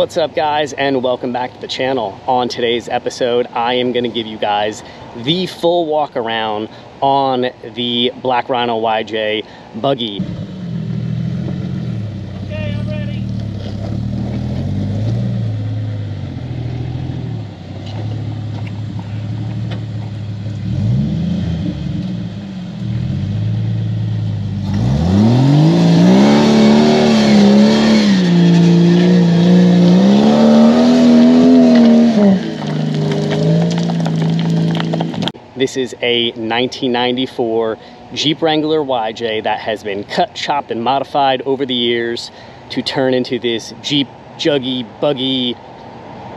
What's up, guys, and welcome back to the channel. On today's episode, I am going to give you guys the full walk around on the Black Rhino YJ Buggy. Okay, I'm ready. This is a 1994 Jeep Wrangler YJ that has been cut, chopped, and modified over the years to turn into this Jeep juggy, buggy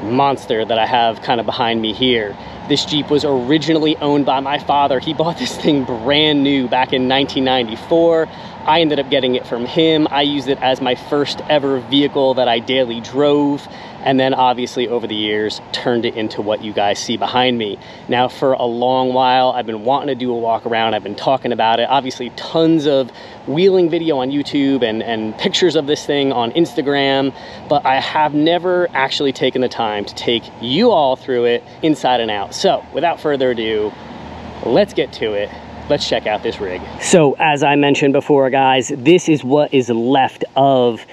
monster that I have kind of behind me here. This Jeep was originally owned by my father. He bought this thing brand new back in 1994. I ended up getting it from him. I used it as my first ever vehicle that I daily drove, and then obviously over the years turned it into what you guys see behind me. Now, for a long while, I've been wanting to do a walk around. I've been talking about it. Obviously tons of wheeling video on YouTube and pictures of this thing on Instagram, but I have never actually taken the time to take you all through it inside and out. So without further ado, let's get to it. Let's check out this rig. So as I mentioned before, guys, this is what is left of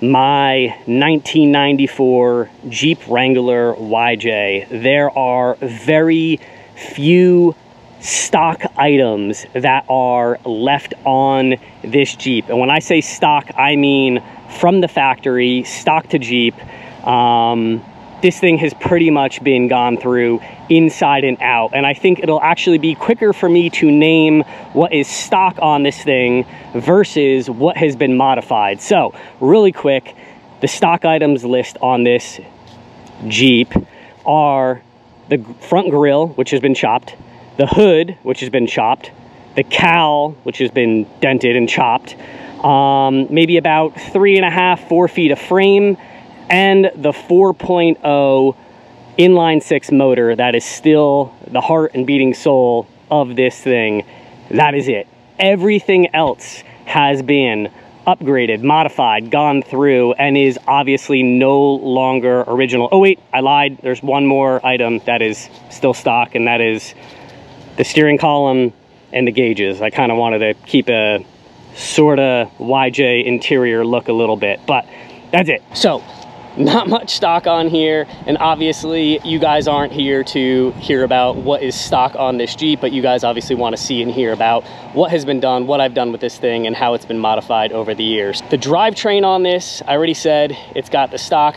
my 1994 Jeep Wrangler YJ. There are very few stock items that are left on this Jeep. And when I say stock, I mean from the factory, stock to Jeep. This thing has pretty much been gone through inside and out. And I think it'll actually be quicker for me to name what is stock on this thing versus what has been modified. So really quick, the stock items list on this Jeep are the front grille, which has been chopped, the hood, which has been chopped, the cowl, which has been dented and chopped, maybe about 3.5, 4 feet of frame, and the 4.0 inline 6 motor that is still the heart and beating soul of this thing. That is it. Everything else has been upgraded, modified, gone through, and is obviously no longer original. Oh wait, I lied. There's one more item that is still stock, and that is the steering column and the gauges. I kind of wanted to keep a sort of YJ interior look a little bit, but that's it. So not much stock on here, and obviously you guys aren't here to hear about what is stock on this Jeep, but you guys obviously want to see and hear about what has been done, what I've done with this thing, and how it's been modified over the years. The drivetrain on this, I already said, it's got the stock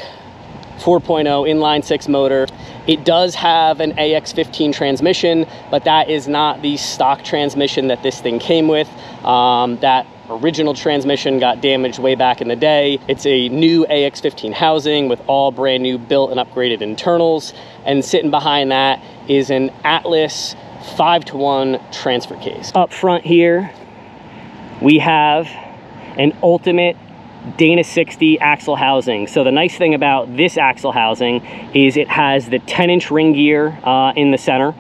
4.0 inline 6 motor. It does have an AX15 transmission, but that is not the stock transmission that this thing came with. That original transmission got damaged way back in the day. It's a new AX15 housing with all brand new built and upgraded internals, and sitting behind that is an Atlas 5-to-1 transfer case. Up front here we have an ultimate Dana 60 axle housing. So the nice thing about this axle housing is it has the 10-inch ring gear in the center.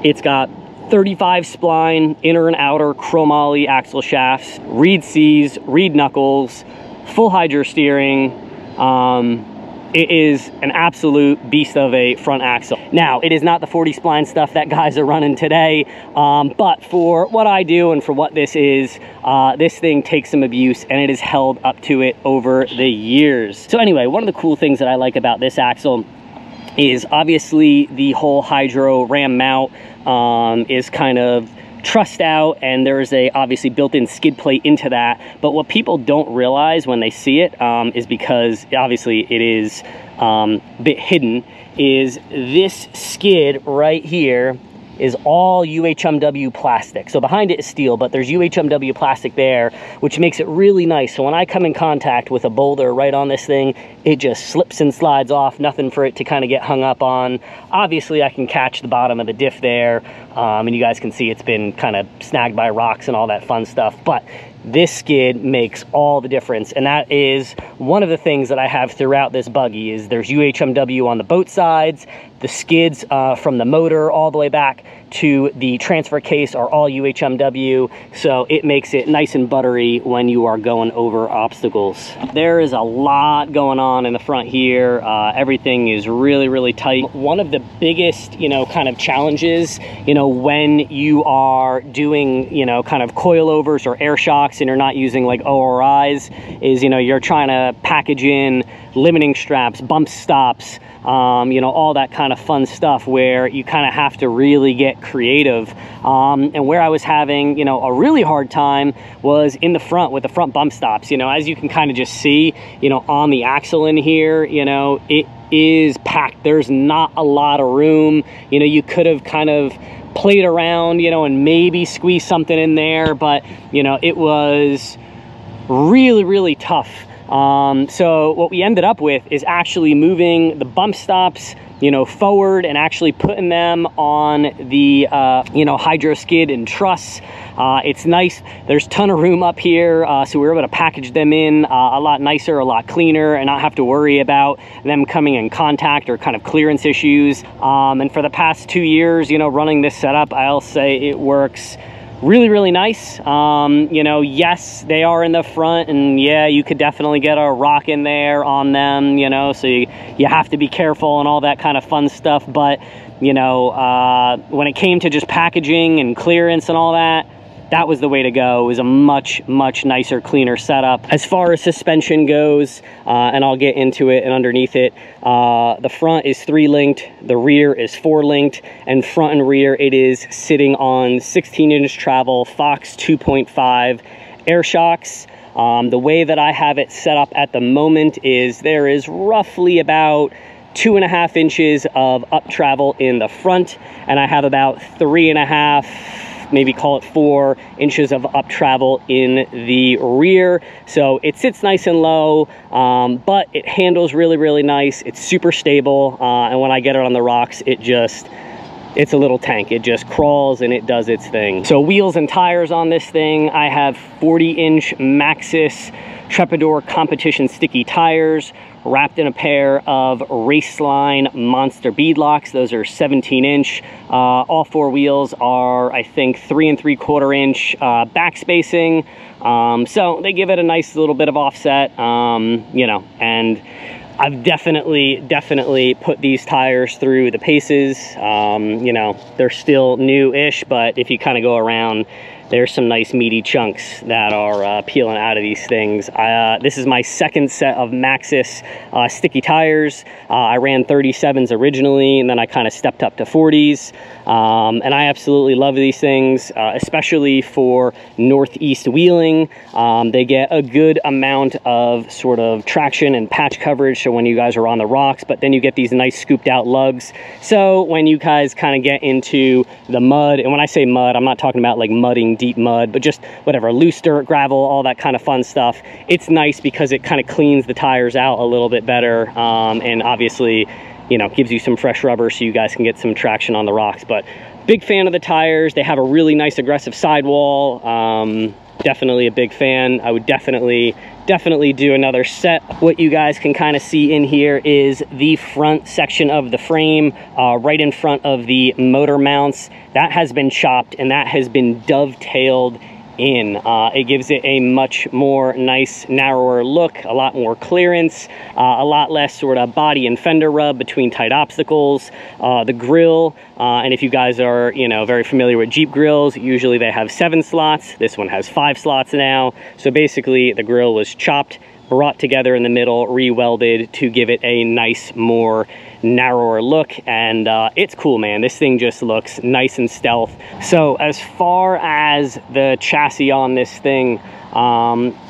It's got 35 spline inner and outer chromoly axle shafts, reed C's, reed knuckles, full hydro steering. It is an absolute beast of a front axle. Now, it is not the 40 spline stuff that guys are running today, but for what I do and for what this is, this thing takes some abuse, and it has held up to it over the years. So anyway, one of the cool things that I like about this axle is obviously the whole hydro ram mount is kind of trussed out, and there's a obviously built-in skid plate into that. But what people don't realize when they see it is, because obviously it is a bit hidden, is this skid right here is all UHMW plastic. So behind it is steel, but there's UHMW plastic there, which makes it really nice. So when I come in contact with a boulder right on this thing, it just slips and slides off, nothing for it to kind of get hung up on. Obviously I can catch the bottom of the diff there, and you guys can see it's been kind of snagged by rocks and all that fun stuff, but this skid makes all the difference. And that is one of the things that I have throughout this buggy, is there's UHMW on the both sides, the skids from the motor all the way back to the transfer case are all UHMW, so it makes it nice and buttery when you are going over obstacles. There is a lot going on in the front here. Everything is really, really tight. One of the biggest, you know, kind of challenges, you know, when you are doing, you know, kind of coilovers or air shocks and you're not using like ORIs is, you know, you're trying to package in limiting straps, bump stops, you know, all that kind of fun stuff where you kind of have to really get creative. And where I was having, you know, a really hard time was in the front with the front bump stops. You know, as you can kind of just see, you know, on the axle in here, you know, it is packed. There's not a lot of room. You know, you could have kind of played around, you know, and maybe squeeze something in there, but, you know, it was really, really tough. So what we ended up with is actually moving the bump stops, you know, forward and actually putting them on the, you know, hydro skid and truss. It's nice. There's a ton of room up here. So we were able to package them in a lot nicer, a lot cleaner, and not have to worry about them coming in contact or kind of clearance issues. And for the past 2 years, you know, running this setup, I'll say it works really, really nice. You know, yes, they are in the front, and yeah, you could definitely get a rock in there on them, you know, so you have to be careful and all that kind of fun stuff. But, you know, when it came to just packaging and clearance and all that, that was the way to go. It was a much, much nicer, cleaner setup. As far as suspension goes, and I'll get into it and underneath it, the front is 3-linked, the rear is 4-linked, and front and rear it is sitting on 16-inch travel Fox 2.5 air shocks. The way that I have it set up at the moment is there is roughly about 2.5 inches of up travel in the front, and I have about 3.5, maybe call it 4 inches of up travel in the rear. So it sits nice and low, but it handles really, really nice. It's super stable. And when I get it on the rocks, it's a little tank. It just crawls and it does its thing. So wheels and tires on this thing, I have 40-inch Maxxis Trepador competition sticky tires wrapped in a pair of Raceline Monster beadlocks. Those are 17-inch. All 4 wheels are, I think, 3 3/4 inch back spacing. So they give it a nice little bit of offset, you know, and I've definitely put these tires through the paces. You know, they're still new-ish, but if you kind of go around, there's some nice meaty chunks that are peeling out of these things. This is my second set of Maxxis sticky tires. I ran 37s originally, and then I kind of stepped up to 40s. And I absolutely love these things, especially for northeast wheeling. They get a good amount of sort of traction and patch coverage, so when you guys are on the rocks, but then you get these nice scooped out lugs. So when you guys kind of get into the mud, and when I say mud, I'm not talking about like mudding deep mud, but just whatever, loose dirt, gravel, all that kind of fun stuff. It's nice because it kind of cleans the tires out a little bit better, and obviously, you know, gives you some fresh rubber so you guys can get some traction on the rocks. But big fan of the tires. They have a really nice aggressive sidewall. Definitely a big fan. I would definitely do another set. What you guys can kind of see in here is the front section of the frame, right in front of the motor mounts. That has been chopped and that has been dovetailed in. It gives it a much more nice, narrower look, a lot more clearance, a lot less sort of body and fender rub between tight obstacles. The grill, and if you guys are, you know, very familiar with Jeep grills, usually they have 7 slots. This one has 5 slots now. So basically the grill was chopped, brought together in the middle, re-welded to give it a nice, more narrower look, and it's cool, man. This thing just looks nice and stealth. So as far as the chassis on this thing,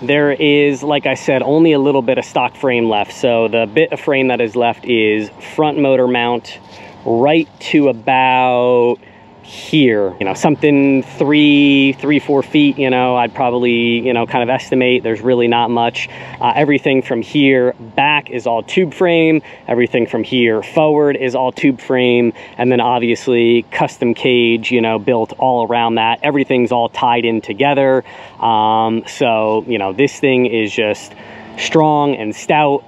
there is, like I said, only a little bit of stock frame left. So the bit of frame that is left is front motor mount right to about here, you know, something 3-4 feet, you know, I'd probably, you know, kind of estimate. There's really not much. Everything from here back is all tube frame. Everything from here forward is all tube frame, and then obviously custom cage, you know, built all around that. Everything's all tied in together. So, you know, this thing is just strong and stout.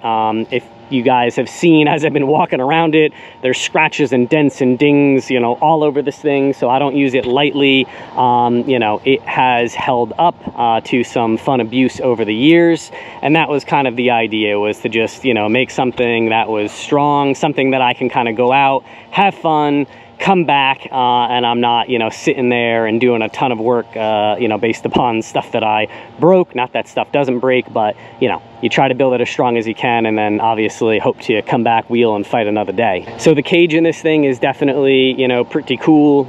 If you guys have seen as I've been walking around it, there's scratches and dents and dings, you know, all over this thing, so I don't use it lightly. You know, it has held up to some fun abuse over the years, and that was kind of the idea, was to just, you know, make something that was strong, something that I can kind of go out, have fun, come back, and I'm not, you know, sitting there and doing a ton of work, you know, based upon stuff that I broke. Not that stuff doesn't break, but, you know, you try to build it as strong as you can, and then obviously hope to come back, wheel, and fight another day. So the cage in this thing is definitely, you know, pretty cool,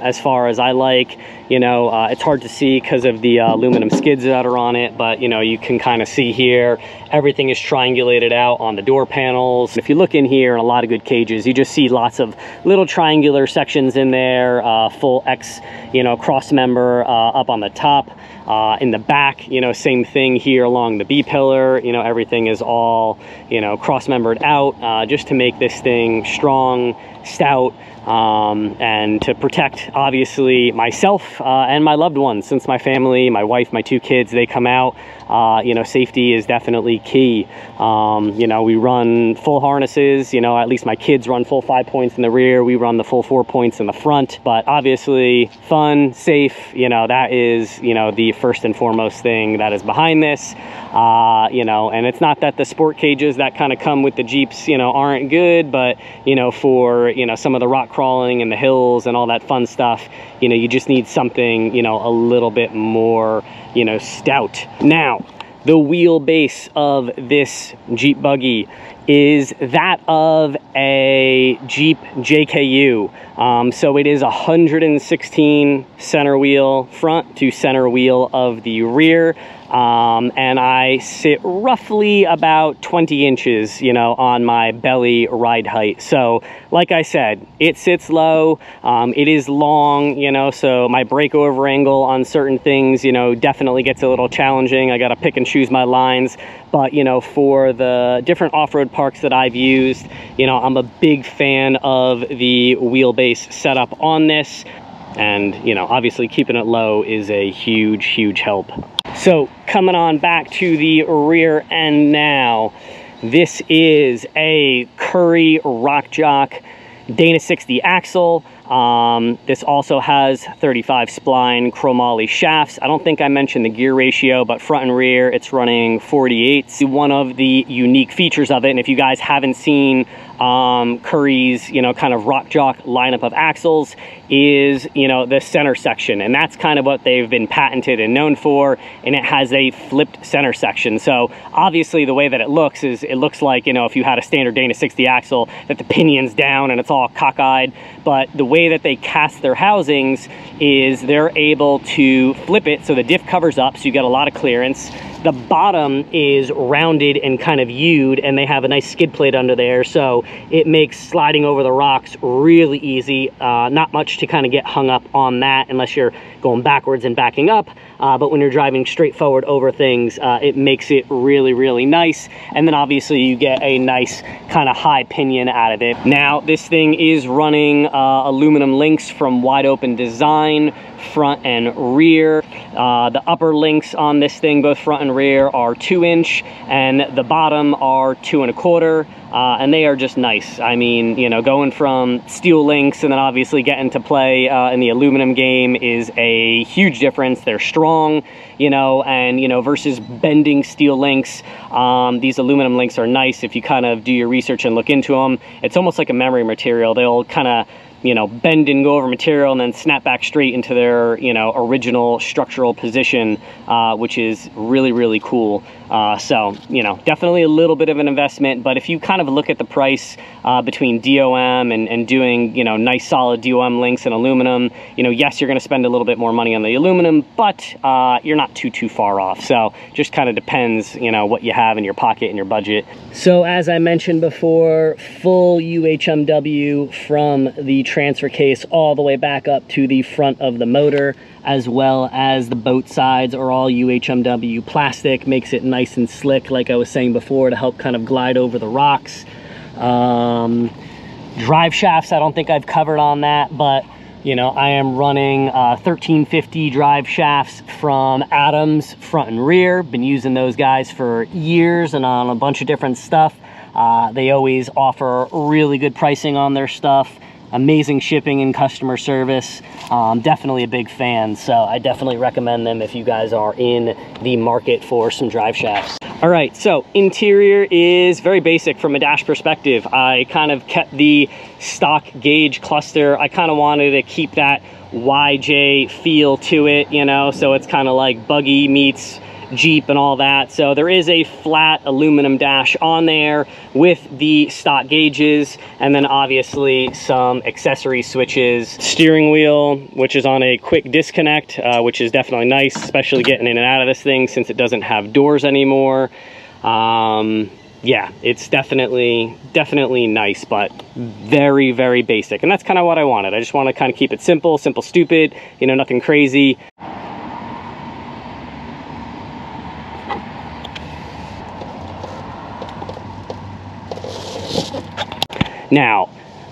as far as I like. You know, it's hard to see because of the aluminum skids that are on it, but, you know, you can kind of see here, everything is triangulated out on the door panels. If you look in here in a lot of good cages, you just see lots of little triangular sections in there, full X, you know, cross member up on the top. In the back, you know, same thing here along the B-pillar, you know, everything is all, you know, cross-membered out, just to make this thing strong, stout, and to protect, obviously, myself and my loved ones. Since my family, my wife, my 2 kids, they come out, you know, safety is definitely key. You know, we run full harnesses, you know, at least my kids run full 5 points in the rear, we run the full 4 points in the front, but obviously fun, safe, you know, that is, you know, the first and foremost thing that is behind this. You know, and it's not that the sport cages that kind of come with the Jeeps, you know, aren't good, but, you know, for, you know, some of the rock crawling and the hills and all that fun stuff, you know, you just need something, you know, a little bit more, you know, stout. Now, the wheelbase of this Jeep Buggy is that of a Jeep JKU. So it is 116 center wheel front to center wheel of the rear. And I sit roughly about 20 inches, you know, on my belly ride height. So like I said, it sits low, it is long, you know, so my breakover angle on certain things, you know, definitely gets a little challenging. I got to pick and choose my lines. But, you know, for the different off-road parks that I've used, you know, I'm a big fan of the wheelbase setup on this. And, you know, obviously keeping it low is a huge, huge help. So coming on back to the rear end now, this is a Curry Rock Jock Dana 60 axle. This also has 35 spline chromoly shafts. I don't think I mentioned the gear ratio, but front and rear, it's running 48. One of the unique features of it, and if you guys haven't seen Curry's, you know, kind of Rock Jock lineup of axles, is, you know, the center section, and that's kind of what they've been patented and known for, and it has a flipped center section. So obviously the way that it looks is, it looks like, you know, if you had a standard Dana 60 axle, that the pinion's down and it's all cockeyed, but the way that they cast their housings is they're able to flip it so the diff covers up, so you get a lot of clearance. The bottom is rounded and kind of U'd, and they have a nice skid plate under there, so it makes sliding over the rocks really easy. Not much to kind of get hung up on that unless you're going backwards and backing up, but when you're driving straight forward over things, it makes it really, really nice. And then obviously you get a nice kind of high pinion out of it. Now this thing is running aluminum links from Wide Open Design, front and rear. The upper links on this thing, both front and rear, are 2-inch, and the bottom are 2 1/4. And they are just nice. I mean, you know, going from steel links and then obviously getting to play in the aluminum game is a huge difference. They're strong, you know, and, you know, versus bending steel links, these aluminum links are nice. If you kind of do your research and look into them, it's almost like a memory material. They'll kind of, you know, bend and go over material and then snap back straight into their, you know, original structural position, which is really, really cool. So, you know, definitely a little bit of an investment, but if you kind of look at the price between DOM and doing, you know, nice solid DOM links and aluminum, you know, yes, you're going to spend a little bit more money on the aluminum, but you're not too far off. So just kind of depends, you know, what you have in your pocket and your budget. So as I mentioned before, full UHMW from the transfer case all the way back up to the front of the motor, as well as the boat sides are all UHMW plastic. Makes it nice and slick, like I was saying before, to help kind of glide over the rocks. Drive shafts, I don't think I've covered on that, but you know, I am running 1350 drive shafts from Adams, front and rear. Been using those guys for years and on a bunch of different stuff. They always offer really good pricing on their stuff, amazing shipping and customer service. Definitely a big fan, so I definitely recommend them if you guys are in the market for some drive shafts. All right, so interior is very basic from a dash perspective. I kind of kept the stock gauge cluster. I kind of wanted to keep that YJ feel to it, you know, so it's kind of like Buggy meets Jeep and all that. So there is a flat aluminum dash on there with the stock gauges, and then obviously some accessory switches. Steering wheel, which is on a quick disconnect, which is definitely nice, especially getting in and out of this thing since it doesn't have doors anymore. Yeah, it's definitely nice, but very, very basic. And that's kind of what I wanted. I just want to kind of keep it simple, stupid, you know, nothing crazy. Now,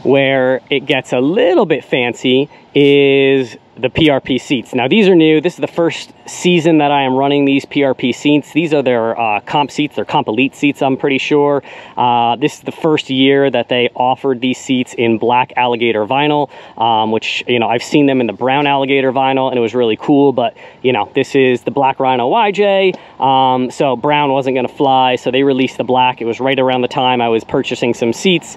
where it gets a little bit fancy is the PRP seats. Now, these are new. This is the first season that I am running these PRP seats. These are their comp seats, their comp elite seats, I'm pretty sure. This is the first year that they offered these seats in black alligator vinyl, which, you know, I've seen them in the brown alligator vinyl and it was really cool, but, you know, this is the black Rhino YJ, so brown wasn't gonna fly, so they released the black. It was right around the time I was purchasing some seats,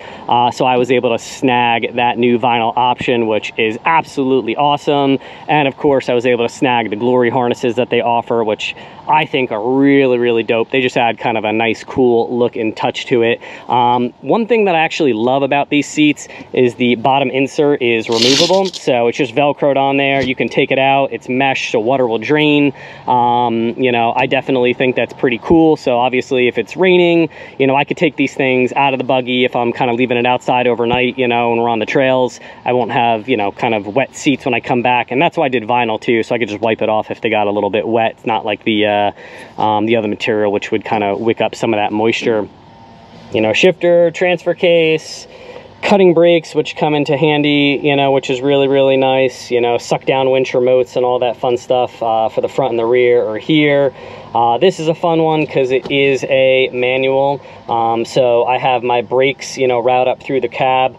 so I was able to snag that new vinyl option, which is absolutely awesome. And of course I was able to snag the glory harnesses that they offer, which I think are really, really dope. They just add kind of a nice, cool look and touch to it. One thing that I actually love about these seats is the bottom insert is removable. So it's just Velcroed on there. You can take it out. It's mesh, so water will drain. You know, I definitely think that's pretty cool. So obviously if it's raining, you know, I could take these things out of the buggy if I'm kind of leaving it outside overnight, you know, and we're on the trails. I won't have, you know, kind of wet seats when I come back. And that's why I did vinyl too, so I could just wipe it off if they got a little bit wet. It's not like the other material, which would kind of wick up some of that moisture. You know, shifter, transfer case, cutting brakes, which come into handy, you know, which is really, really nice. You know, suck down winch remotes and all that fun stuff for the front and the rear are here. This is a fun one because it is a manual. So I have my brakes, you know, route up through the cab.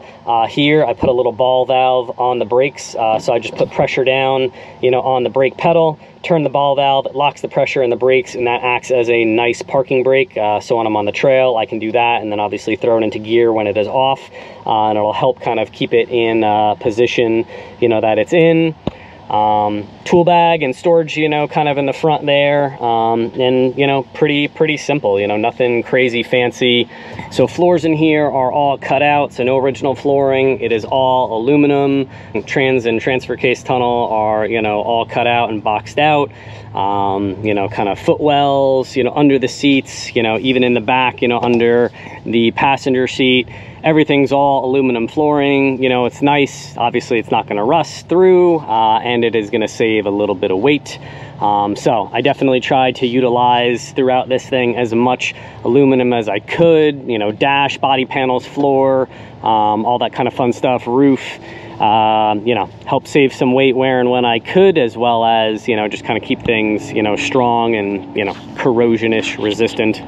Here I put a little ball valve on the brakes, so I just put pressure down, you know, on the brake pedal, turn the ball valve, it locks the pressure in the brakes, and that acts as a nice parking brake. So when I'm on the trail, I can do that, and then obviously throw it into gear when it is off, and it'll help kind of keep it in position, you know, that it's in. Tool bag and storage, you know, kind of in the front there, and, you know, pretty simple, you know, nothing crazy fancy. So floors in here are all cut out, so no original flooring. It is all aluminum. Trans and transfer case tunnel are, you know, all cut out and boxed out. You know, kind of footwells, you know, under the seats, you know, even in the back, you know, under the passenger seat. Everything's all aluminum flooring. You know, it's nice. Obviously it's not going to rust through, and it is going to save a little bit of weight. So I definitely tried to utilize throughout this thing as much aluminum as I could, you know, dash, body panels, floor, all that kind of fun stuff, roof, you know, help save some weight where and when I could, as well as, you know, just kind of keep things, you know, strong and, you know, corrosion-ish resistant.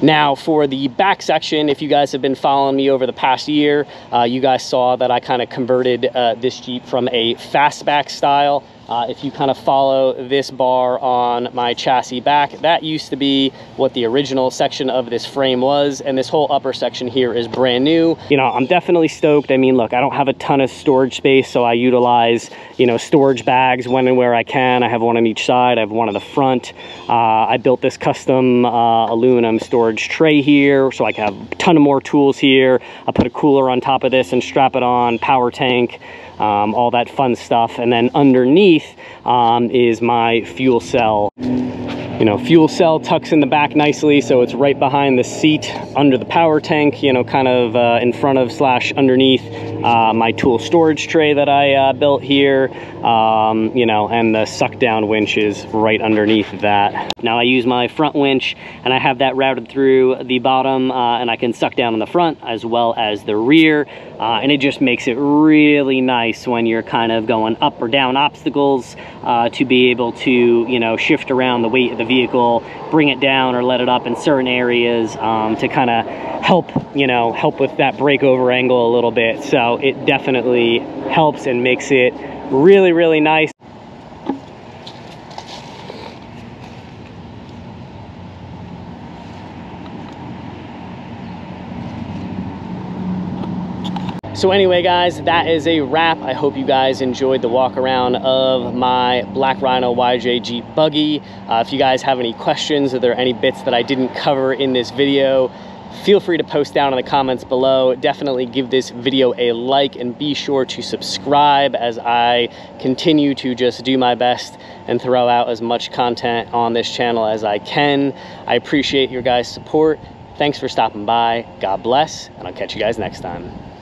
Now for the back section, if you guys have been following me over the past year, you guys saw that I kind of converted this Jeep from a fastback style. If you kind of follow this bar on my chassis back, that used to be what the original section of this frame was, and this whole upper section here is brand new. You know, I'm definitely stoked. I mean, look, I don't have a ton of storage space, so I utilize, you know, storage bags when and where I can. I have one on each side. I have one on the front. I built this custom aluminum storage tray here, so I can have a ton of more tools here. I put a cooler on top of this and strap it on, power tank, all that fun stuff. And then underneath is my fuel cell. You know, fuel cell tucks in the back nicely, so it's right behind the seat under the power tank, you know, kind of in front of / underneath my tool storage tray that I built here, you know, and the suck down winch is right underneath that. Now I use my front winch and I have that routed through the bottom, and I can suck down in the front as well as the rear, and it just makes it really nice when you're kind of going up or down obstacles, to be able to, you know, shift around the weight of the vehicle, bring it down or let it up in certain areas, to kind of help, you know, help with that breakover angle a little bit. So it definitely helps and makes it really, really nice. So anyway, guys, that is a wrap. I hope you guys enjoyed the walk around of my Black Rhino YJ Jeep Buggy. If you guys have any questions, or there are any bits that I didn't cover in this video, feel free to post down in the comments below. Definitely give this video a like and be sure to subscribe as I continue to just do my best and throw out as much content on this channel as I can. I appreciate your guys' support. Thanks for stopping by. God bless, and I'll catch you guys next time.